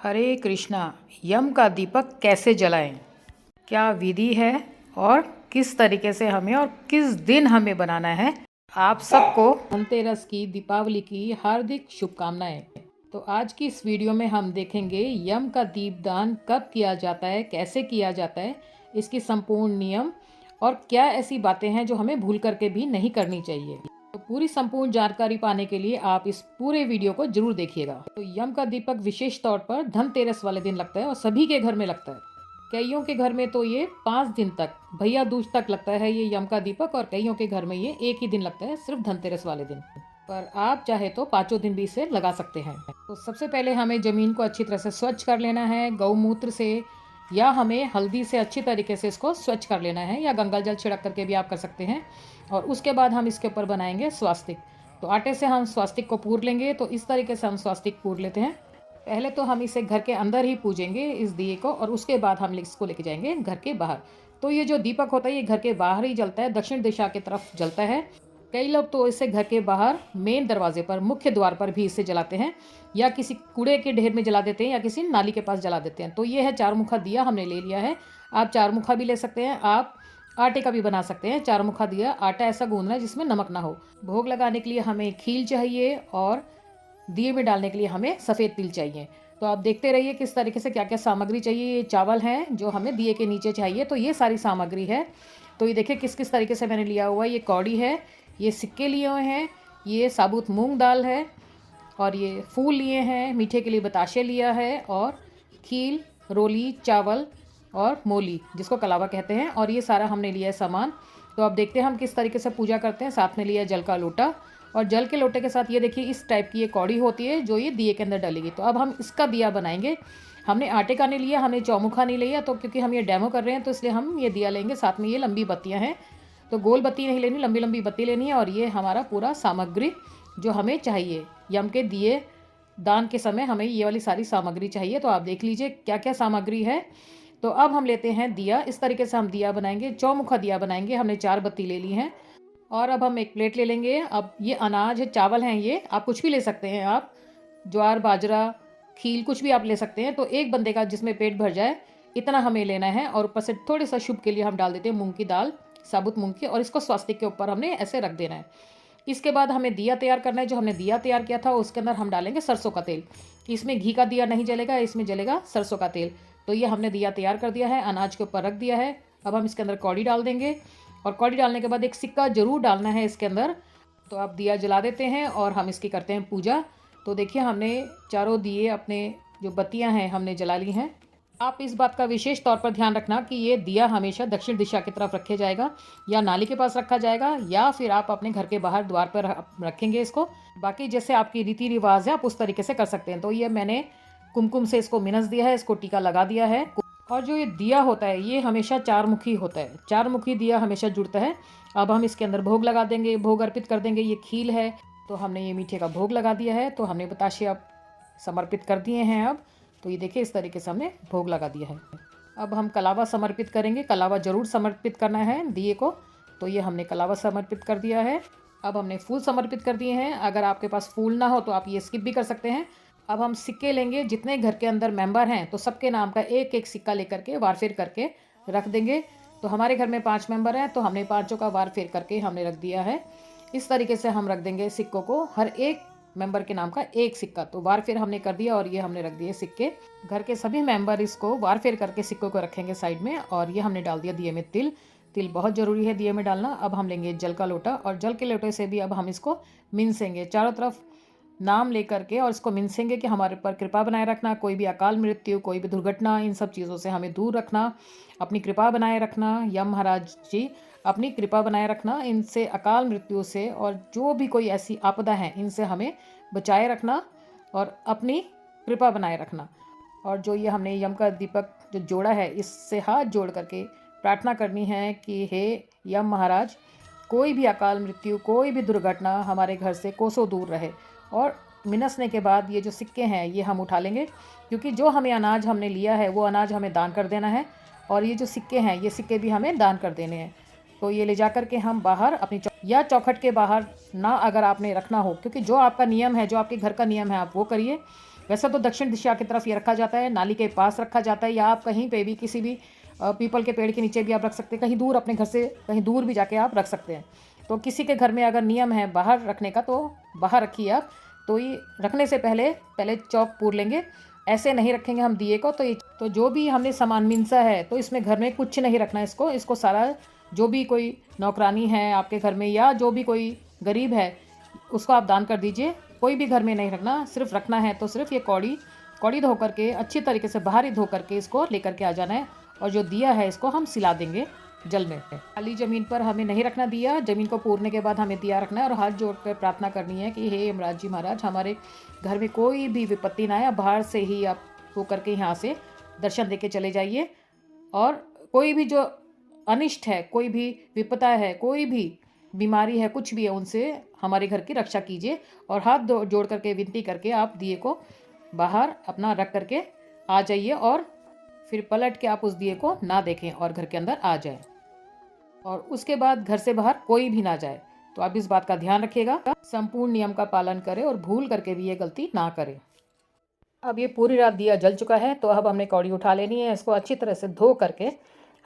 हरे कृष्णा। यम का दीपक कैसे जलाएं? क्या विधि है और किस तरीके से हमें और किस दिन हमें बनाना है? आप सबको धनतेरस की, दीपावली की हार्दिक शुभकामनाएं। तो आज की इस वीडियो में हम देखेंगे यम का दीपदान कब किया जाता है, कैसे किया जाता है, इसकी संपूर्ण नियम और क्या ऐसी बातें हैं जो हमें भूल करके भी नहीं करनी चाहिए। तो पूरी संपूर्ण जानकारी पाने के लिए आप इस पूरे वीडियो को जरूर देखिएगा। तो यम का दीपक विशेष तौर पर धनतेरस वाले दिन लगता है और सभी के घर में लगता है। कईयों के घर में तो ये 5 दिन तक, भैया दूज तक लगता है ये यम का दीपक, और कईयों के घर में ये एक ही दिन लगता है, सिर्फ धनतेरस वाले दिन। पर आप चाहे तो 5 दिन भी इसे लगा सकते हैं। तो सबसे पहले हमें जमीन को अच्छी तरह से स्वच्छ कर लेना है, गौमूत्र से या हमें हल्दी से अच्छी तरीके से इसको स्वच्छ कर लेना है, या गंगा जल छिड़क करके भी आप कर सकते हैं। और उसके बाद हम इसके ऊपर बनाएंगे स्वास्तिक। तो आटे से हम स्वास्तिक को पूर लेंगे। तो इस तरीके से हम स्वास्तिक पूर लेते हैं। पहले तो हम इसे घर के अंदर ही पूजेंगे इस दिए को, और उसके बाद हम इसको लेके जाएंगे घर के बाहर। तो ये जो दीपक होता है ये घर के बाहर ही जलता है, दक्षिण दिशा की तरफ जलता है। कई लोग तो इसे घर के बाहर मेन दरवाजे पर, मुख्य द्वार पर भी इसे जलाते हैं, या किसी कूड़े के ढेर में जला देते हैं, या किसी नाली के पास जला देते हैं। तो ये है चारमुखा दिया हमने ले लिया है। आप चारमुखा भी ले सकते हैं, आप आटे का भी बना सकते हैं। चारमुखा दिया, आटा ऐसा गूंदना है जिसमें नमक ना हो। भोग लगाने के लिए हमें खील चाहिए और दिए में डालने के लिए हमें सफ़ेद तिल चाहिए। तो आप देखते रहिए किस तरीके से क्या क्या सामग्री चाहिए। ये चावल हैं जो हमें दिए के नीचे चाहिए, तो ये सारी सामग्री है। तो ये देखिए किस किस तरीके से मैंने लिया हुआ है। ये कौड़ी है, ये सिक्के लिए हुए हैं, ये साबुत मूंग दाल है, और ये फूल लिए हैं, मीठे के लिए बताशे लिया है, और खील, रोली, चावल और मोली जिसको कलावा कहते हैं, और ये सारा हमने लिया है सामान। तो अब देखते हैं हम किस तरीके से पूजा करते हैं। साथ में लिया जल का लोटा, और जल के लोटे के साथ ये देखिए इस टाइप की ये कौड़ी होती है जो ये दिए के अंदर डलेगी। तो अब हम इसका दिया बनाएंगे। हमने आटे का नहीं लिया, हमने चौमुखा नहीं लिया, तो क्योंकि हम ये डेमो कर रहे हैं तो इसलिए हम ये दिया लेंगे। साथ में ये लंबी बत्तियाँ हैं, तो गोल बत्ती नहीं लेनी, लंबी लंबी बत्ती लेनी है। और ये हमारा पूरा सामग्री जो हमें चाहिए यम के दिए दान के समय, हमें ये वाली सारी सामग्री चाहिए। तो आप देख लीजिए क्या क्या सामग्री है। तो अब हम लेते हैं दिया। इस तरीके से हम दिया बनाएंगे, चौमुखा दिया बनाएंगे। हमने 4 बत्ती ले ली हैं, और अब हम एक प्लेट ले लेंगे। अब ये अनाज है, चावल हैं, ये आप कुछ भी ले सकते हैं। आप ज्वार, बाजरा, खील कुछ भी आप ले सकते हैं। तो एक बंदे का जिसमें पेट भर जाए इतना हमें लेना है। और ऊपर से थोड़े सा शुभ के लिए हम डाल देते हैं मूंग की दाल, साबुत मूंग की, और इसको स्वास्तिक के ऊपर हमने ऐसे रख देना है। इसके बाद हमें दिया तैयार करना है। जो हमने दिया तैयार किया था उसके अंदर हम डालेंगे सरसों का तेल। इसमें घी का दिया नहीं जलेगा, इसमें जलेगा सरसों का तेल। तो ये हमने दिया तैयार कर दिया है, अनाज के ऊपर रख दिया है। अब हम इसके अंदर कौड़ी डाल देंगे, और कौड़ी डालने के बाद एक सिक्का जरूर डालना है इसके अंदर। तो आप दिया जला देते हैं और हम इसकी करते हैं पूजा। तो देखिए हमने चारों दिए, अपने जो बत्तियां हैं हमने जला ली हैं। आप इस बात का विशेष तौर पर ध्यान रखना कि ये दिया हमेशा दक्षिण दिशा की तरफ रखे जाएगा, या नाली के पास रखा जाएगा, या फिर आप अपने घर के बाहर द्वार पर रखेंगे इसको। बाकी जैसे आपकी रीति रिवाज है आप उस तरीके से कर सकते हैं। तो ये मैंने कुमकुम से इसको मिनस दिया है, इसको टीका लगा दिया है। और जो ये दिया होता है ये हमेशा चारमुखी होता है, चारमुखी दिया हमेशा जुड़ता है। अब हम इसके अंदर भोग लगा देंगे, भोग अर्पित कर देंगे। ये खील है, तो हमने ये मीठे का भोग लगा दिया है। तो हमने बताशे अब समर्पित कर दिए हैं। अब तो ये देखिए इस तरीके से हमने भोग लगा दिया है। अब हम कलावा समर्पित करेंगे। कलावा जरूर समर्पित करना है दिए को। तो ये हमने कलावा समर्पित कर दिया है। अब हमने फूल समर्पित कर दिए हैं। अगर आपके पास फूल ना हो तो आप ये स्किप भी कर सकते हैं। अब हम सिक्के लेंगे, जितने घर के अंदर मेंबर हैं तो सबके नाम का एक एक सिक्का लेकर के वार फेर करके रख देंगे। तो हमारे घर में 5 मेंबर हैं, तो हमने 5 का वार फेर करके हमने रख दिया है। इस तरीके से हम रख देंगे सिक्कों को, हर एक मेंबर के नाम का एक सिक्का। तो वार फेर हमने कर दिया, और ये हमने रख दिए सिक्के। घर के सभी मेंबर इसको वार फेर करके सिक्कों को रखेंगे साइड में। और ये हमने डाल दिया दिए में तिल। तिल बहुत ज़रूरी है दिए में डालना। अब हम लेंगे जल का लोटा, और जल के लोटे से भी अब हम इसको मिनसेंगे चारों तरफ नाम लेकर के, और इसको मिनसेंगे कि हमारे पर कृपा बनाए रखना, कोई भी अकाल मृत्यु, कोई भी दुर्घटना, इन सब चीज़ों से हमें दूर रखना, अपनी कृपा बनाए रखना। यम महाराज जी अपनी कृपा बनाए रखना, इनसे अकाल मृत्यु से और जो भी कोई ऐसी आपदा है इनसे हमें बचाए रखना, और अपनी कृपा बनाए रखना। और जो ये हमने यम का दीपक जो जोड़ा है, इससे हाथ जोड़ करके प्रार्थना करनी है कि हे यम महाराज, कोई भी अकाल मृत्यु, कोई भी दुर्घटना हमारे घर से कोसों दूर रहे। और मिनसने के बाद ये जो सिक्के हैं ये हम उठा लेंगे, क्योंकि जो हमें अनाज हमने लिया है वो अनाज हमें दान कर देना है। और ये जो सिक्के हैं ये सिक्के भी हमें दान कर देने हैं। तो ये ले जा कर के हम बाहर अपनी या चौखट के बाहर ना, अगर आपने रखना हो, क्योंकि जो आपका नियम है, जो आपके घर का नियम है आप वो करिए। वैसे तो दक्षिण दिशा की तरफ ये रखा जाता है, नाली के पास रखा जाता है, या आप कहीं पे भी किसी भी पीपल के पेड़ के नीचे भी आप रख सकते हैं, कहीं दूर अपने घर से कहीं दूर भी जाके आप रख सकते हैं। तो किसी के घर में अगर नियम है बाहर रखने का तो बाहर रखिए आप। तो ये रखने से पहले चौक पूर लेंगे, ऐसे नहीं रखेंगे हम दिए को। तो जो भी हमने सामान मिनसा है तो इसमें घर में कुछ नहीं रखना है। इसको सारा जो भी कोई नौकरानी है आपके घर में या जो भी कोई गरीब है उसको आप दान कर दीजिए। कोई भी घर में नहीं रखना, सिर्फ रखना है तो सिर्फ ये कौड़ी धो करके अच्छी तरीके से बाहर ही धो करके इसको लेकर के आ जाना है। और जो दिया है इसको हम सिला देंगे जल में। खाली ज़मीन पर हमें नहीं रखना दिया, ज़मीन को पूरने के बाद हमें दिया रखना है और हाथ जोड़ कर प्रार्थना करनी है कि हे यमराज जी महाराज, हमारे घर में कोई भी विपत्ति ना आए। बाहर से ही आप हो करके यहाँ से दर्शन दे के चले जाइए। और कोई भी जो अनिष्ट है, कोई भी विपदा है, कोई भी बीमारी है, कुछ भी है, उनसे हमारे घर की रक्षा कीजिए। और हाथ जोड़ करके विनती करके आप दिए को बाहर अपना रख करके आ जाइए और फिर पलट के आप उस दिए को ना देखें और घर के अंदर आ जाए। और उसके बाद घर से बाहर कोई भी ना जाए। तो आप इस बात का ध्यान रखिएगा, संपूर्ण नियम का पालन करें और भूल करके भी ये गलती ना करें। अब ये पूरी रात दिया जल चुका है, तो अब हमने कौड़ी उठा लेनी है। इसको अच्छी तरह से धो करके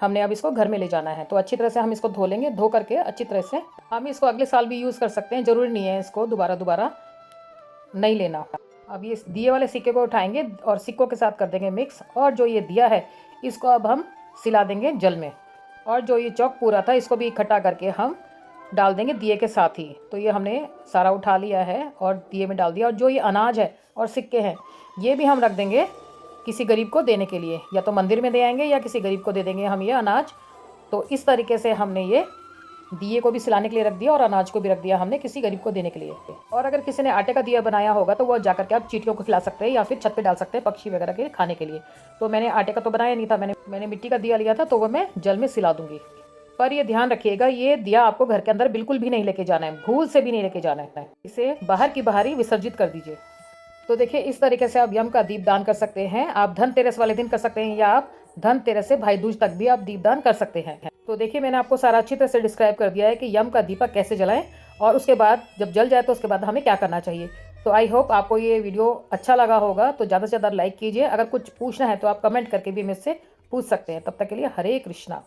हमने अब इसको घर में ले जाना है। तो अच्छी तरह से हम इसको धो लेंगे, धो करके अच्छी तरह से हम इसको अगले साल भी यूज़ कर सकते हैं, ज़रूरी नहीं है इसको दोबारा नहीं लेना। अब ये दिए वाले सिक्के को उठाएंगे और सिक्कों के साथ कर देंगे मिक्स। और जो ये दिया है इसको अब हम सिला देंगे जल में। और जो ये चौक पूरा था इसको भी इकट्ठा करके हम डाल देंगे दिए के साथ ही। तो ये हमने सारा उठा लिया है और दिए में डाल दिया। और जो ये अनाज है और सिक्के हैं ये भी हम रख देंगे किसी गरीब को देने के लिए, या तो मंदिर में दे आएंगे या किसी गरीब को दे देंगे हम ये अनाज। तो इस तरीके से हमने ये दिए को भी सिलाने के लिए रख दिया और अनाज को भी रख दिया हमने किसी गरीब को देने के लिए। और अगर किसी ने आटे का दिया बनाया होगा तो वो जाकर के आप चींटियों को खिला सकते हैं या फिर छत पे डाल सकते हैं पक्षी वगैरह के खाने के लिए। तो मैंने आटे का तो बनाया नहीं था, मैंने मिट्टी का दिया लिया था, तो वो मैं जल में सिला दूंगी। पर ये ध्यान रखिएगा, ये दिया आपको घर के अंदर बिल्कुल भी नहीं लेके जाना है, भूल से भी नहीं लेके जाना है। इसे बाहर की बाहर ही विसर्जित कर दीजिए। तो देखिए इस तरीके से आप यम का दीप दान कर सकते हैं। आप धनतेरस वाले दिन कर सकते हैं या आप धनतेरस से भाई दूज तक भी आप दीप दान कर सकते हैं। तो देखिए मैंने आपको सारा अच्छी तरह से डिस्क्राइब कर दिया है कि यम का दीपक कैसे जलाएं और उसके बाद जब जल जाए तो उसके बाद हमें क्या करना चाहिए। तो आई होप आपको ये वीडियो अच्छा लगा होगा। तो ज़्यादा से ज़्यादा लाइक कीजिए। अगर कुछ पूछना है तो आप कमेंट करके भी मुझसे पूछ सकते हैं। तब तक के लिए हरे कृष्णा।